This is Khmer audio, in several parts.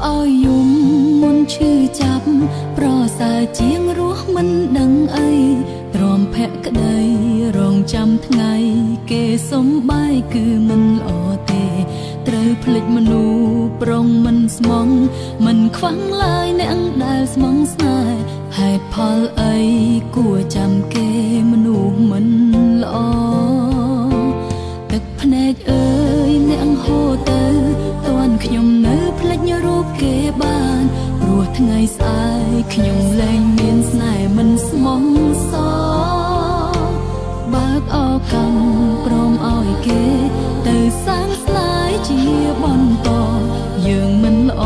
ឲ្យយំមុនឈឺចាប់ប្រសើរជាងរស់មិនដឹងអីទ្រាំភក្តីរងចាំថ្ងៃគេសំបាយគឺមិនល្អទេត្រូវភ្លេចមនុស្សប្រុងមិនស្មងមិនខ្វាំងឡើយអ្នកដែលស្មងស្នេហ៍ហេតុផលអីគួរចាំគេមនុស្សមិនល្អទឹកភ្នែកអើយអ្នកហូរទៅតាន់ខ្ញុំនៅភ្លេចរូបគេបានព្រោះថ្ងៃស្អែកខ្ញុំលែងមានស្នេហ៍មិនស្មងសរបើកឱកាសព្រមឲ្យគេទៅសាងស្នេហ៍ជាបន្តយើងមិនល្អ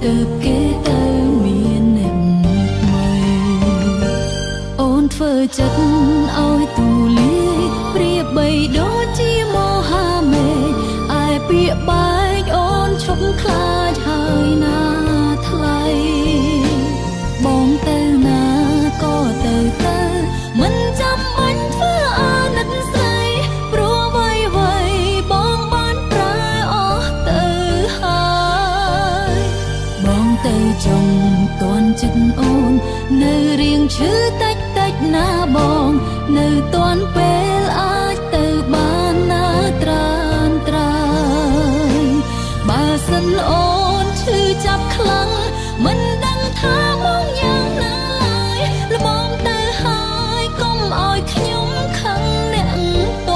ទៅគេទៅមានអ្នកថ្មីអូនធ្វើចិត្តឲ្យទូលាយប្រៀបបីដូចជាមហាមេឃឯពាក្យបែកអូនឈប់ខ្លាចហើយណាថ្លៃបងទៅណាក៏ទៅមិនចាំបាច់ធ្វើអាណិតស្រីព្រោះអ្វីបងបានប្រើអស់ទៅហើយបងទៅចង់តាន់ចិត្តអូននៅរៀងឈឺតិចណាបងនៅតាន់ពេលអាចទៅបានណាត្រានត្រើយបើសិនអូនឈឺចាប់ខ្លាំងមិនដឹងថាបងយ៉ាងណាឡើយល្មមទៅហើយកុំឲ្យខ្ញុំខឹងអ្នកត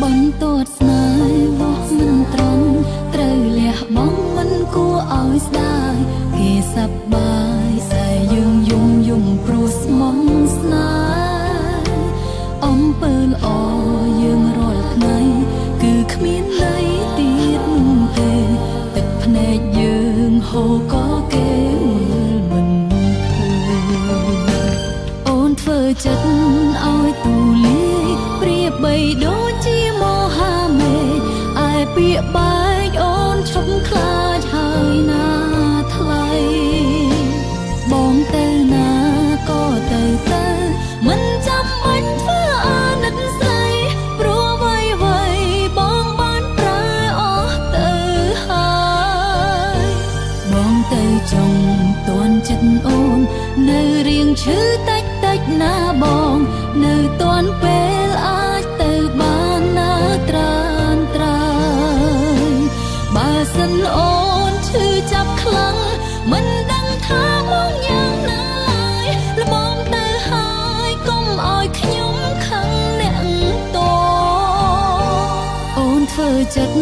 បន្ទាត់ស្នេហ៍បោះមិនត្រង់ត្រូវលះបង់មិនគួរឲ្យស្ដាយគេសប្បាយសែយើងយំព្រោះស្មងស្នេហ៍អំពើល្អយើងរាល់ថ្ងៃគឺគ្មានន័យទៀតនោះទេទឹកភ្នែកយើងហូរក៏គេមើលមិនឃើញអូនធ្វើចិត្តឲ្យទូលាយប្រៀបបីដូចជាមហាមេឃឯពាក្យបែកអូនឈប់ខ្លាចហើយណាថ្លៃបងទៅណាក៏ទៅមិនចាំបាច់ធ្វើអាណិតស្រីព្រោះអ្វីបងបានប្រើអស់ទៅហើយបងទៅចង់តាន់ចិត្តអូននៅរៀងឈឺតិចណាបងនៅតាន់ពេលអាចទៅបានណាត្រានត្រើយបើសិនអូនឈឺចាប់ខ្លាំងមិនដឹងថាបងយ៉ាងណាឡើយល្មមទៅហើយកុំឲ្យខ្ញុំខឹងអ្នកតអូនធ្វើចិត្ត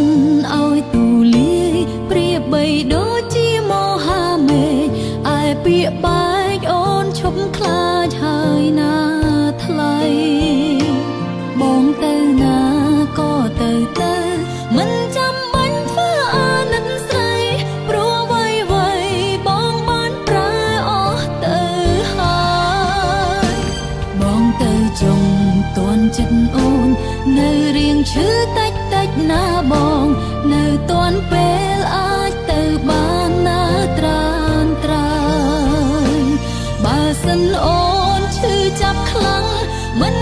ឲ្យទូលាយប្រៀបបីដូចជាមហាមេឃឯពាក្យបែកអូនឈប់ខ្លាចហើយណាថ្លៃបងទៅណាក៏ទៅមិនចាំបាច់ធ្វើអាណិតស្រីព្រោះអ្វីបងបានប្រើអស់ទៅហើយបងទៅចង់តាន់ចិត្តអូននៅរៀងឈឺតិចណាបងនៅតាន់ពេលអាចទៅបានណាត្រានត្រើយបើសិនអូនឈឺចាប់ខ្លាំងមិន